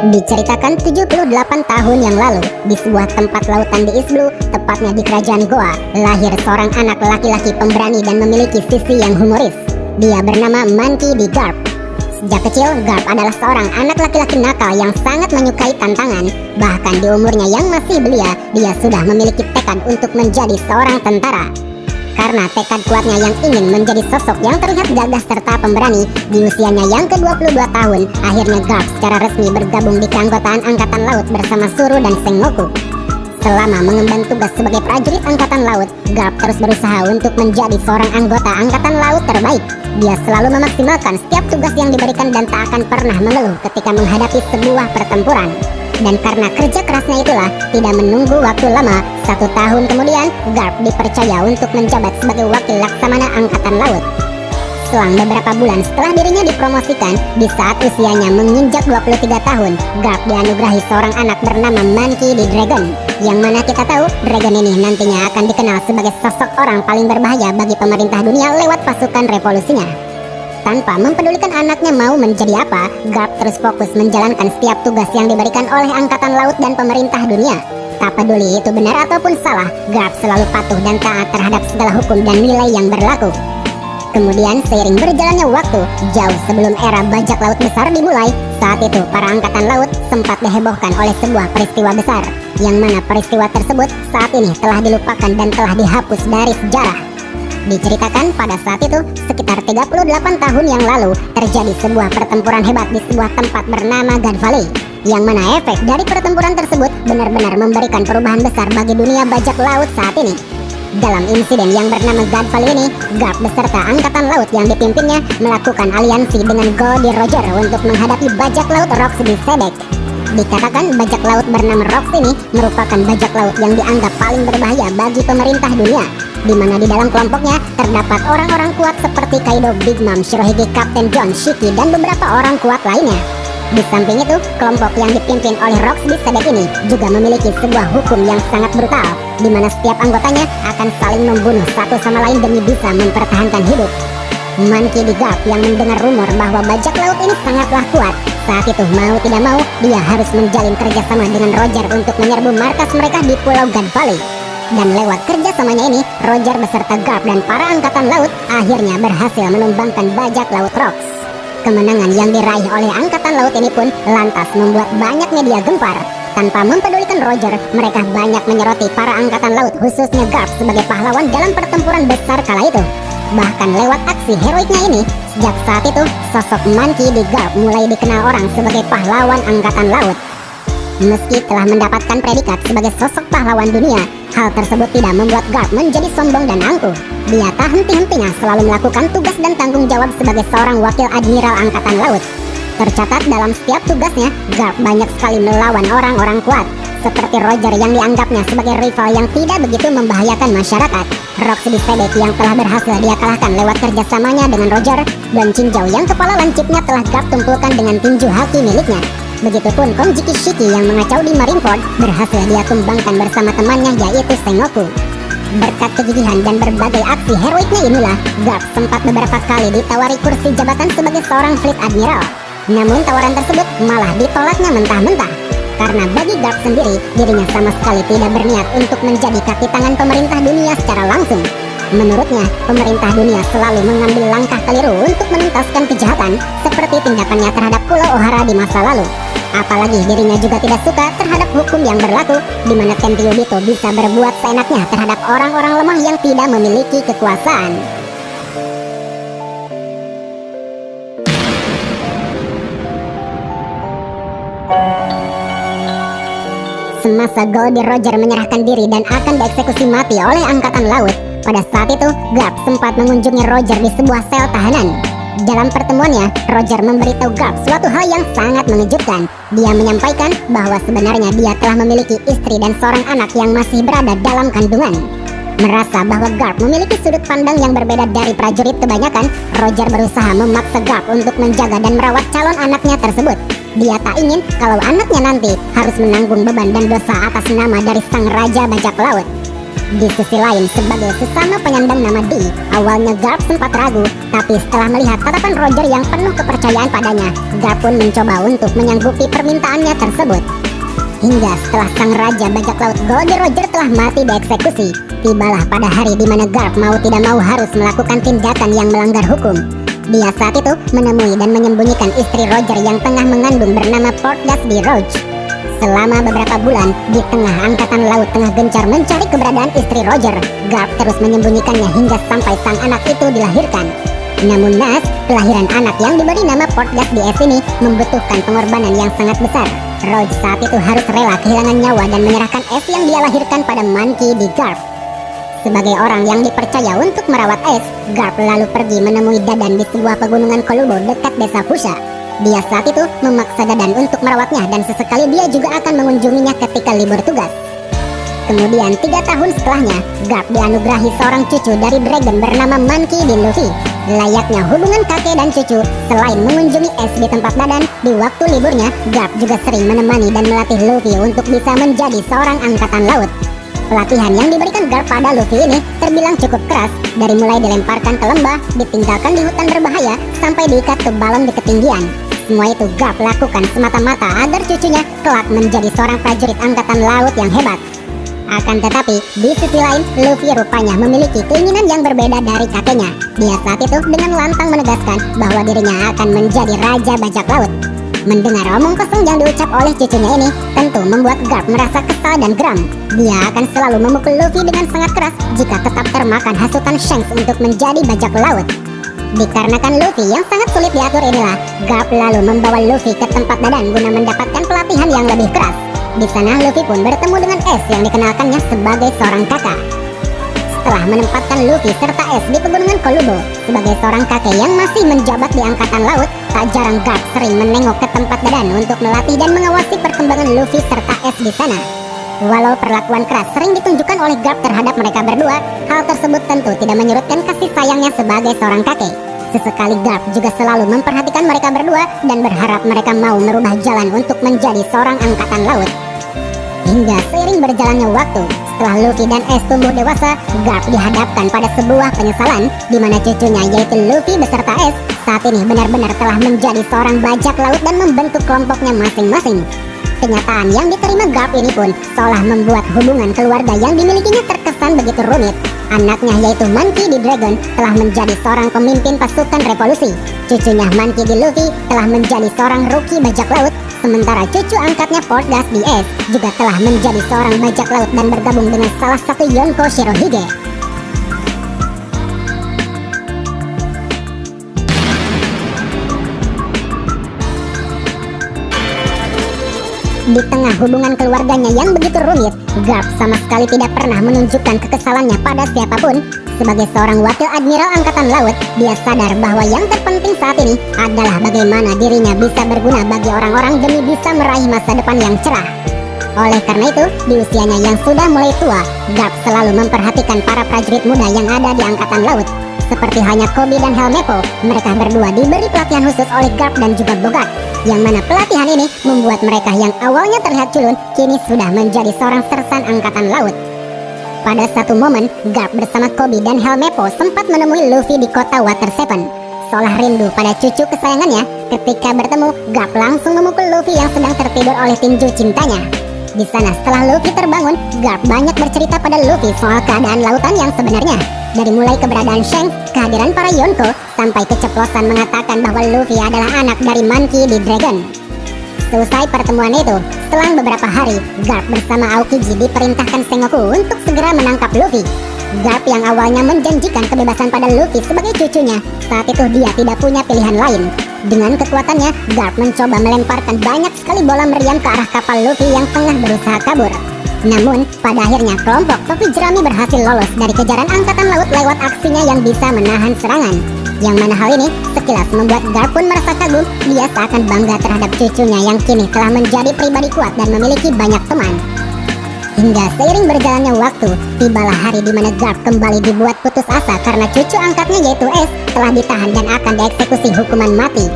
Diceritakan 78 tahun yang lalu, di sebuah tempat lautan di East Blue, tepatnya di kerajaan Goa, lahir seorang anak laki-laki pemberani dan memiliki sisi yang humoris. Dia bernama Monkey D. Garp. Sejak kecil, Garp adalah seorang anak laki-laki nakal yang sangat menyukai tantangan. Bahkan di umurnya yang masih belia, dia sudah memiliki tekad untuk menjadi seorang tentara. Karena tekad kuatnya yang ingin menjadi sosok yang terlihat gagah serta pemberani, di usianya yang ke-22 tahun, akhirnya Garp secara resmi bergabung di keanggotaan Angkatan Laut bersama Suru dan Sengoku. Selama mengemban tugas sebagai prajurit Angkatan Laut, Garp terus berusaha untuk menjadi seorang anggota Angkatan Laut terbaik. Dia selalu memaksimalkan setiap tugas yang diberikan dan tak akan pernah mengeluh ketika menghadapi sebuah pertempuran. Dan karena kerja kerasnya itulah, tidak menunggu waktu lama, 1 tahun kemudian, Garp dipercaya untuk menjabat sebagai wakil laksamana Angkatan Laut. Selang beberapa bulan setelah dirinya dipromosikan, di saat usianya menginjak 23 tahun, Garp dianugerahi seorang anak bernama Monkey D. Dragon. Yang mana kita tahu, Dragon ini nantinya akan dikenal sebagai sosok orang paling berbahaya bagi pemerintah dunia lewat pasukan revolusinya. Tanpa mempedulikan anaknya mau menjadi apa, Garp terus fokus menjalankan setiap tugas yang diberikan oleh Angkatan Laut dan pemerintah dunia. Tak peduli itu benar ataupun salah, Garp selalu patuh dan taat terhadap segala hukum dan nilai yang berlaku. Kemudian seiring berjalannya waktu, jauh sebelum era bajak laut besar dimulai, saat itu para Angkatan Laut sempat dihebohkan oleh sebuah peristiwa besar, yang mana peristiwa tersebut saat ini telah dilupakan dan telah dihapus dari sejarah. Diceritakan pada saat itu, sekitar 38 tahun yang lalu, terjadi sebuah pertempuran hebat di sebuah tempat bernama God Valley, yang mana efek dari pertempuran tersebut benar-benar memberikan perubahan besar bagi dunia bajak laut saat ini. Dalam insiden yang bernama God Valley ini, Garp beserta Angkatan Laut yang dipimpinnya melakukan aliansi dengan Goldie Roger untuk menghadapi bajak laut Roxy Sedek. Dikatakan bajak laut bernama Roxy ini merupakan bajak laut yang dianggap paling berbahaya bagi pemerintah dunia, di mana di dalam kelompoknya terdapat orang-orang kuat seperti Kaido, Big Mom, Shirohige, Kapten John, Shiki, dan beberapa orang kuat lainnya. Di samping itu, kelompok yang dipimpin oleh Roxy Sedek ini juga memiliki sebuah hukum yang sangat brutal, di mana setiap anggotanya akan saling membunuh satu sama lain demi bisa mempertahankan hidup. Monkey D. Garp yang mendengar rumor bahwa bajak laut ini sangatlah kuat, saat itu mau tidak mau dia harus menjalin kerjasama dengan Roger untuk menyerbu markas mereka di Pulau God Valley. Dan lewat kerjasamanya ini, Roger beserta Garp dan para Angkatan Laut akhirnya berhasil menumbangkan bajak laut Rox. Kemenangan yang diraih oleh Angkatan Laut ini pun lantas membuat banyak media gempar. Tanpa mempedulikan Roger, mereka banyak menyoroti para Angkatan Laut khususnya Garp sebagai pahlawan dalam pertempuran besar kala itu. Bahkan lewat aksi heroiknya ini, sejak saat itu sosok Monkey D. Garp mulai dikenal orang sebagai pahlawan Angkatan Laut. Meski telah mendapatkan predikat sebagai sosok pahlawan dunia, hal tersebut tidak membuat Garp menjadi sombong dan angkuh. Dia tak henti-hentinya selalu melakukan tugas dan tanggung jawab sebagai seorang wakil admiral Angkatan Laut. Tercatat dalam setiap tugasnya, Garp banyak sekali melawan orang-orang kuat, seperti Roger yang dianggapnya sebagai rival yang tidak begitu membahayakan masyarakat, Roxy Sedek yang telah berhasil dia kalahkan lewat kerjasamanya dengan Roger, dan Chinjau yang kepala lancipnya telah Garp tumpulkan dengan tinju haki miliknya. Begitupun Konjiki Shiki yang mengacau di Marineford berhasil dia tumbangkan bersama temannya yaitu Sengoku. Berkat kegigihan dan berbagai aksi heroiknya inilah, Garp sempat beberapa kali ditawari kursi jabatan sebagai seorang Fleet Admiral. Namun tawaran tersebut malah ditolaknya mentah-mentah. Karena bagi Garp sendiri, dirinya sama sekali tidak berniat untuk menjadi kaki tangan pemerintah dunia secara langsung. Menurutnya, pemerintah dunia selalu mengambil langkah keliru untuk menuntaskan kejahatan, seperti tindakannya terhadap Pulau Ohara di masa lalu. Apalagi dirinya juga tidak suka terhadap hukum yang berlaku, di mana Tenryubito bisa berbuat seenaknya terhadap orang-orang lemah yang tidak memiliki kekuasaan. Semasa Goldie Roger menyerahkan diri dan akan dieksekusi mati oleh Angkatan Laut, pada saat itu Garp sempat mengunjungi Roger di sebuah sel tahanan. Dalam pertemuannya, Roger memberitahu Garp suatu hal yang sangat mengejutkan. Dia menyampaikan bahwa sebenarnya dia telah memiliki istri dan seorang anak yang masih berada dalam kandungan. Merasa bahwa Garp memiliki sudut pandang yang berbeda dari prajurit kebanyakan, Roger berusaha memaksa Garp untuk menjaga dan merawat calon anaknya tersebut. Dia tak ingin kalau anaknya nanti harus menanggung beban dan dosa atas nama dari sang raja bajak laut. Di sisi lain, sebagai sesama penyandang nama D, awalnya Garp sempat ragu, tapi setelah melihat tatapan Roger yang penuh kepercayaan padanya, Garp pun mencoba untuk menyanggupi permintaannya tersebut. Hingga setelah sang raja bajak laut Goldie Roger telah mati dieksekusi, tibalah pada hari di mana Garp mau tidak mau harus melakukan tindakan yang melanggar hukum. Dia saat itu menemui dan menyembunyikan istri Roger yang tengah mengandung bernama Portgasby Roach. Selama beberapa bulan, di tengah angkatan laut tengah gencar mencari keberadaan istri Roger, Garp terus menyembunyikannya hingga sampai sang anak itu dilahirkan. Namun naas, kelahiran anak yang diberi nama Portgasby S ini membutuhkan pengorbanan yang sangat besar. Roach saat itu harus rela kehilangan nyawa dan menyerahkan S yang dia lahirkan pada Monkey D. Garp. Sebagai orang yang dipercaya untuk merawat S, Garp lalu pergi menemui Dadan di sebuah pegunungan Kolubo dekat desa Fuchsia. Dia saat itu memaksa Dadan untuk merawatnya dan sesekali dia juga akan mengunjunginya ketika libur tugas. Kemudian 3 tahun setelahnya, Garp dianugerahi seorang cucu dari dragon bernama Monkey D. Luffy. Layaknya hubungan kakek dan cucu, selain mengunjungi S di tempat Dadan, di waktu liburnya, Garp juga sering menemani dan melatih Luffy untuk bisa menjadi seorang angkatan laut. Pelatihan yang diberikan Garp pada Luffy ini terbilang cukup keras, dari mulai dilemparkan ke lembah, ditinggalkan di hutan berbahaya, sampai diikat ke balon di ketinggian. Semua itu Garp lakukan semata-mata agar cucunya kelak menjadi seorang prajurit angkatan laut yang hebat. Akan tetapi, di sisi lain, Luffy rupanya memiliki keinginan yang berbeda dari kakeknya. Dia saat itu dengan lantang menegaskan bahwa dirinya akan menjadi raja bajak laut. Mendengar omong kosong yang diucap oleh cucunya ini tentu membuat Garp merasa kesal dan geram. Dia akan selalu memukul Luffy dengan sangat keras jika tetap termakan hasutan Shanks untuk menjadi bajak laut. Dikarenakan Luffy yang sangat sulit diatur inilah, Garp lalu membawa Luffy ke tempat Dadan guna mendapatkan pelatihan yang lebih keras. Di sana Luffy pun bertemu dengan S yang dikenalkannya sebagai seorang kakak. Setelah menempatkan Luffy serta S di pegunungan Kolubo sebagai seorang kakek yang masih menjabat di angkatan laut, tak jarang Garp sering menengok ke tempat Dadan untuk melatih dan mengawasi perkembangan Luffy serta S di sana. Walau perlakuan keras sering ditunjukkan oleh Garp terhadap mereka berdua, hal tersebut tentu tidak menyurutkan kasih sayangnya sebagai seorang kakek. Sesekali Garp juga selalu memperhatikan mereka berdua dan berharap mereka mau merubah jalan untuk menjadi seorang angkatan laut. Hingga seiring berjalannya waktu, setelah Luffy dan S tumbuh dewasa, Garp dihadapkan pada sebuah penyesalan di mana cucunya yaitu Luffy beserta S saat ini benar-benar telah menjadi seorang bajak laut dan membentuk kelompoknya masing-masing. Kenyataan yang diterima Garp ini pun seolah membuat hubungan keluarga yang dimilikinya terkesan begitu rumit. Anaknya yaitu Monkey D. Dragon telah menjadi seorang pemimpin pasukan revolusi. Cucunya Monkey D. Luffy telah menjadi seorang rookie bajak laut. Sementara cucu angkatnya Portgasby S juga telah menjadi seorang bajak laut dan bergabung dengan salah satu Yonko Shirohige. Di tengah hubungan keluarganya yang begitu rumit, Garp sama sekali tidak pernah menunjukkan kekesalannya pada siapapun. Sebagai seorang wakil admiral angkatan laut, dia sadar bahwa yang terpenting saat ini adalah bagaimana dirinya bisa berguna bagi orang-orang demi bisa meraih masa depan yang cerah. Oleh karena itu, di usianya yang sudah mulai tua, Garp selalu memperhatikan para prajurit muda yang ada di angkatan laut. Seperti halnya Koby dan Helmeppo, mereka berdua diberi pelatihan khusus oleh Garp dan juga Bogart, yang mana pelatihan ini membuat mereka yang awalnya terlihat culun, kini sudah menjadi seorang sersan angkatan laut. Pada satu momen, Garp bersama Koby dan Helmeppo sempat menemui Luffy di kota Water Seven. Seolah rindu pada cucu kesayangannya, ketika bertemu, Garp langsung memukul Luffy yang sedang tertidur oleh tinju cintanya. Di sana setelah Luffy terbangun, Garp banyak bercerita pada Luffy soal keadaan lautan yang sebenarnya. Dari mulai keberadaan Shanks, kehadiran para Yonko, sampai keceplosan mengatakan bahwa Luffy adalah anak dari Monkey D. Dragon. Selesai pertemuan itu, selang beberapa hari, Garp bersama Aokiji diperintahkan Sengoku untuk segera menangkap Luffy. Garp yang awalnya menjanjikan kebebasan pada Luffy sebagai cucunya, saat itu dia tidak punya pilihan lain. Dengan kekuatannya, Garp mencoba melemparkan banyak sekali bola meriam ke arah kapal Luffy yang tengah berusaha kabur. Namun, pada akhirnya kelompok topi jerami berhasil lolos dari kejaran angkatan laut lewat aksinya yang bisa menahan serangan. Yang mana hal ini sekilas membuat Garp pun merasa kagum. Dia seakan bangga terhadap cucunya yang kini telah menjadi pribadi kuat dan memiliki banyak teman. Hingga seiring berjalannya waktu, tibalah hari di mana Garp kembali dibuat putus asa karena cucu angkatnya yaitu S telah ditahan dan akan dieksekusi hukuman mati.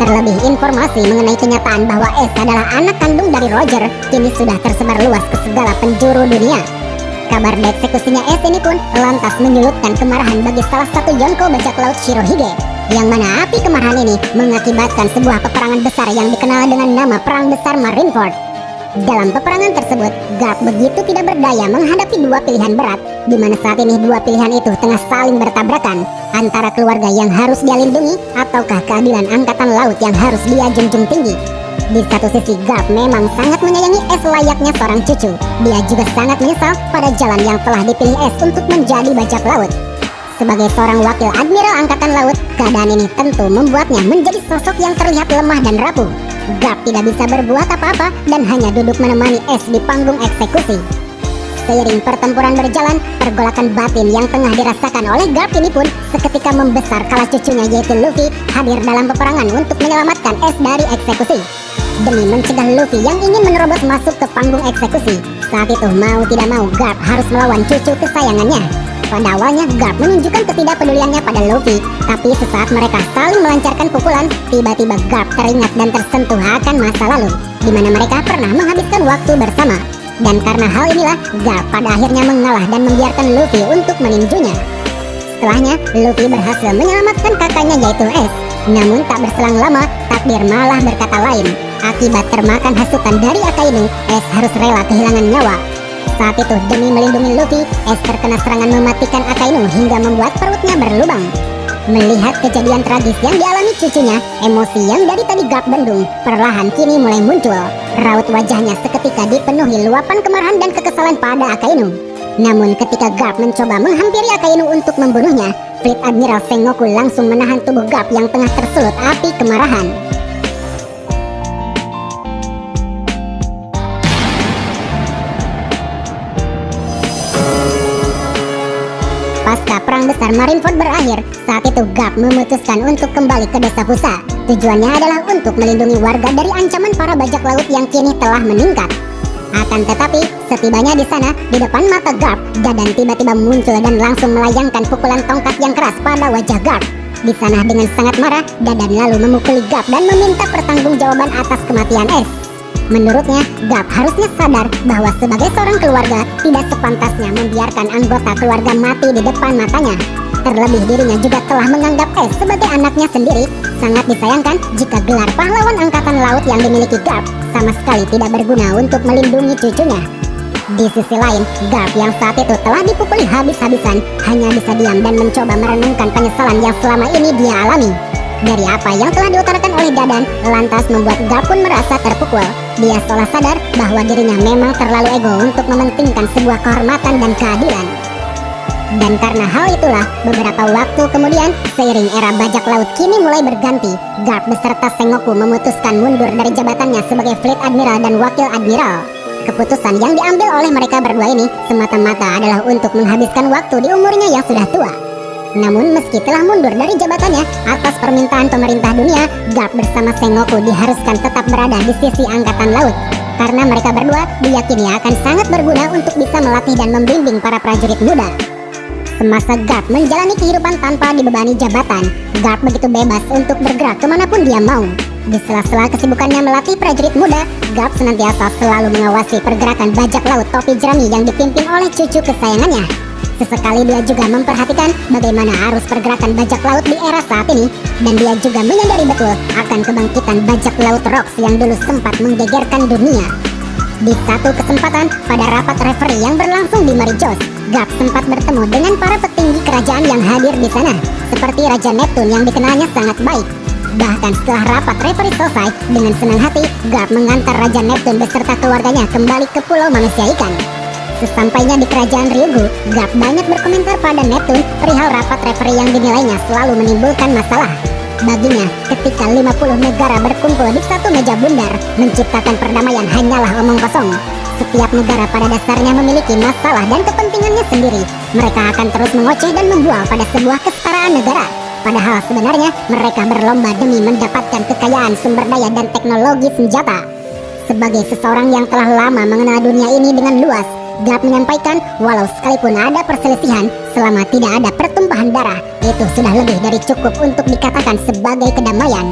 Terlebih, informasi mengenai kenyataan bahwa Ace adalah anak kandung dari Roger kini sudah tersebar luas ke segala penjuru dunia. Kabar dieksekusinya Ace ini pun lantas menyulutkan kemarahan bagi salah satu yonko bajak laut Shirohige, yang mana api kemarahan ini mengakibatkan sebuah peperangan besar yang dikenal dengan nama Perang Besar Marineford. Dalam peperangan tersebut, Garp begitu tidak berdaya menghadapi dua pilihan berat, di mana saat ini dua pilihan itu tengah saling bertabrakan antara keluarga yang harus dia lindungi ataukah keadilan angkatan laut yang harus dia junjung tinggi. Di satu sisi, Garp memang sangat menyayangi Ace layaknya seorang cucu. Dia juga sangat menyesal pada jalan yang telah dipilih Ace untuk menjadi bajak laut. Sebagai seorang wakil admiral angkatan laut, keadaan ini tentu membuatnya menjadi sosok yang terlihat lemah dan rapuh. Garp tidak bisa berbuat apa-apa dan hanya duduk menemani Ace di panggung eksekusi. Seiring pertempuran berjalan, pergolakan batin yang tengah dirasakan oleh Garp ini pun seketika membesar kala cucunya yaitu Luffy hadir dalam peperangan untuk menyelamatkan Ace dari eksekusi. Demi mencegah Luffy yang ingin menerobos masuk ke panggung eksekusi, saat itu mau tidak mau Garp harus melawan cucu kesayangannya. Pada awalnya Garp menunjukkan ketidakpeduliannya pada Luffy, tapi sesaat mereka saling melancarkan pukulan, tiba-tiba Garp teringat dan tersentuh akan masa lalu, di mana mereka pernah menghabiskan waktu bersama. Dan karena hal inilah, Garp pada akhirnya mengalah dan membiarkan Luffy untuk meninjunya. Setelahnya, Luffy berhasil menyelamatkan kakaknya yaitu Ace. Namun tak berselang lama, takdir malah berkata lain. Akibat termakan hasutan dari Akainu, Ace harus rela kehilangan nyawa. Saat itu, demi melindungi Luffy, Ace terkena serangan mematikan Akainu hingga membuat perutnya berlubang. Melihat kejadian tragis yang dialami cucunya, emosi yang dari tadi Garp bendung perlahan kini mulai muncul. Raut wajahnya seketika dipenuhi luapan kemarahan dan kekesalan pada Akainu. Namun ketika Garp mencoba menghampiri Akainu untuk membunuhnya, Fleet Admiral Sengoku langsung menahan tubuh Garp yang tengah tersulut api kemarahan. Pasca Perang Besar Marineford berakhir, saat itu Garp memutuskan untuk kembali ke desa Fusa. Tujuannya adalah untuk melindungi warga dari ancaman para bajak laut yang kini telah meningkat. Akan tetapi, setibanya di sana, di depan mata Garp, Dadan tiba-tiba muncul dan langsung melayangkan pukulan tongkat yang keras pada wajah Garp. Di sana dengan sangat marah, Dadan lalu memukuli Garp dan meminta pertanggungjawaban atas kematian Ace. Menurutnya, Garp harusnya sadar bahwa sebagai seorang keluarga tidak sepantasnya membiarkan anggota keluarga mati di depan matanya. Terlebih dirinya juga telah menganggap Ace sebagai anaknya sendiri. Sangat disayangkan jika gelar pahlawan angkatan laut yang dimiliki Garp sama sekali tidak berguna untuk melindungi cucunya. Di sisi lain, Garp yang saat itu telah dipukuli habis-habisan hanya bisa diam dan mencoba merenungkan penyesalan yang selama ini dia alami. Dari apa yang telah diutarakan oleh Dadan, lantas membuat Garp pun merasa terpukul. Dia seolah sadar bahwa dirinya memang terlalu ego untuk mementingkan sebuah kehormatan dan keadilan. Dan karena hal itulah, beberapa waktu kemudian, seiring era bajak laut kini mulai berganti, Garp beserta Sengoku memutuskan mundur dari jabatannya sebagai Fleet Admiral dan Wakil Admiral. Keputusan yang diambil oleh mereka berdua ini semata-mata adalah untuk menghabiskan waktu di umurnya yang sudah tua. Namun meski telah mundur dari jabatannya atas permintaan pemerintah dunia, Garp bersama Sengoku diharuskan tetap berada di sisi angkatan laut. Karena mereka berdua diyakini akan sangat berguna untuk bisa melatih dan membimbing para prajurit muda. Semasa Garp menjalani kehidupan tanpa dibebani jabatan, Garp begitu bebas untuk bergerak kemanapun dia mau. Di sela-sela kesibukannya melatih prajurit muda, Garp senantiasa selalu mengawasi pergerakan bajak laut topi jerami yang dipimpin oleh cucu kesayangannya. Sesekali dia juga memperhatikan bagaimana arus pergerakan bajak laut di era saat ini, dan dia juga menyadari betul akan kebangkitan bajak laut Rocks yang dulu sempat menggegerkan dunia. Di satu kesempatan, pada rapat referee yang berlangsung di Marijos, Garp sempat bertemu dengan para petinggi kerajaan yang hadir di sana, seperti Raja Neptune yang dikenalnya sangat baik. Bahkan setelah rapat referee selesai, dengan senang hati, Garp mengantar Raja Neptune beserta keluarganya kembali ke Pulau Manusia Ikan. Sesampainya di kerajaan Ryugu, Garp banyak berkomentar pada Neptune perihal rapat referee yang dinilainya selalu menimbulkan masalah. Baginya, ketika 50 negara berkumpul di satu meja bundar, menciptakan perdamaian hanyalah omong kosong. Setiap negara pada dasarnya memiliki masalah dan kepentingannya sendiri. Mereka akan terus mengoceh dan membual pada sebuah kesetaraan negara. Padahal sebenarnya mereka berlomba demi mendapatkan kekayaan sumber daya dan teknologi senjata. Sebagai seseorang yang telah lama mengenal dunia ini dengan luas, Garp menyampaikan walau sekalipun ada perselisihan, selama tidak ada pertumpahan darah, itu sudah lebih dari cukup untuk dikatakan sebagai kedamaian.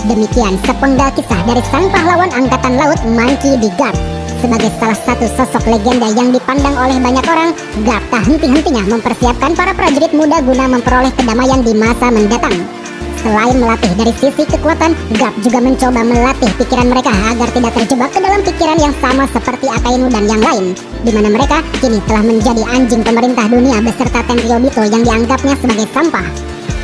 Demikian sepenggal kisah dari sang pahlawan angkatan laut Monkey D. Garp. Sebagai salah satu sosok legenda yang dipandang oleh banyak orang, Garp tak henti-hentinya mempersiapkan para prajurit muda guna memperoleh kedamaian di masa mendatang. Selain melatih dari sisi kekuatan, Garp juga mencoba melatih pikiran mereka agar tidak terjebak ke dalam pikiran yang sama seperti Akainu dan yang lain, di mana mereka kini telah menjadi anjing pemerintah dunia beserta Tenryubito yang dianggapnya sebagai sampah.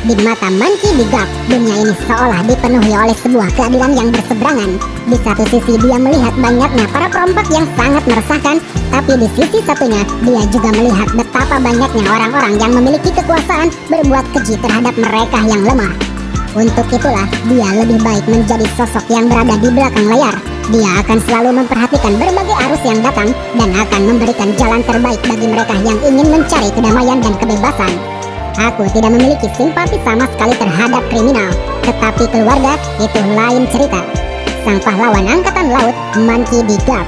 Di mata Monkey D. Garp, dunia ini seolah dipenuhi oleh sebuah keadilan yang berseberangan. Di satu sisi dia melihat banyaknya para perompak yang sangat meresahkan, tapi di sisi satunya dia juga melihat betapa banyaknya orang-orang yang memiliki kekuasaan berbuat keji terhadap mereka yang lemah. Untuk itulah dia lebih baik menjadi sosok yang berada di belakang layar. Dia akan selalu memperhatikan berbagai arus yang datang dan akan memberikan jalan terbaik bagi mereka yang ingin mencari kedamaian dan kebebasan. Aku tidak memiliki simpati sama sekali terhadap kriminal, tetapi keluarga itu lain cerita. Sang pahlawan angkatan laut Monkey D. Garp.